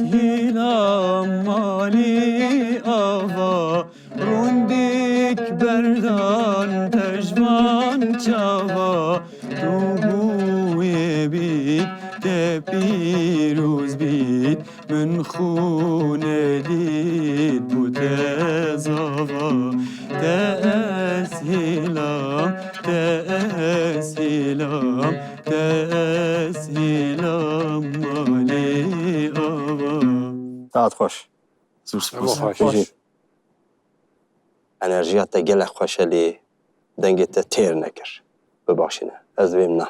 تسهیلم مالی آوا روندیک بردان تجوان چاوا تو بوی بید ده پیروز بید من خونه دید بود زاوا تسهیلم مالی آوا ساعت خوش زور سپاس. خوش انرژیات گل خوشه لی دنگت تیر نکر بباشینه از بیم نه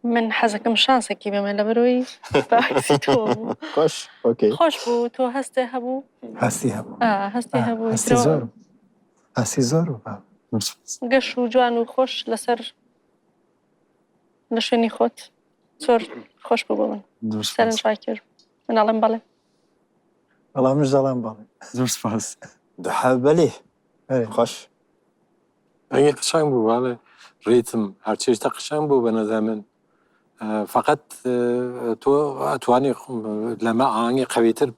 من حەزەکەم شانسێکی بێمە لە بەرۆی باسی تۆ خوش اوکی خۆش بوو تۆ هەستێ هەبوو هەستی هەبوو هەستی هەبوو هەستی زۆر هەستی زۆر زور سپاس. گەش و جوان و خۆش لەسەر لە شوێنی خۆت زۆر خۆش بوو بۆ من زور سپاس. سەرنجڕای کرد مناڵم بەڵێ بەڵامش دەڵام بەڵێ زور سپاس. ده بله ئەرێ خوش اگه قشنگ بود بله ریتم هر چیز تا قشنگ بود به نظر من فقط تو توانی لما آهنگ قویتر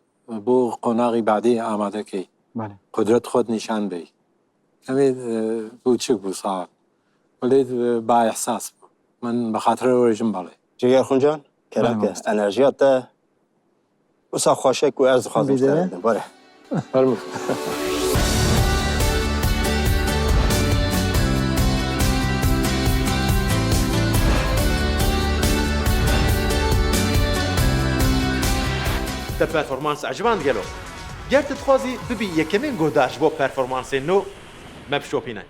بو قناقی بعدی آماده کی بله. قدرت خود نشان بی کمی کوچک بود صعب ولی با احساس بود من به خاطر اوریجن بله جگر خونجان کرم بله، که انرژیات ده وسا خوشه که از خواستم بیده؟ کردم باره فرمو تا پرفورمانس عجبان گلو گرت تخوازی ببی یکمین گوداش بو پرفورمانس نو مبشوپینه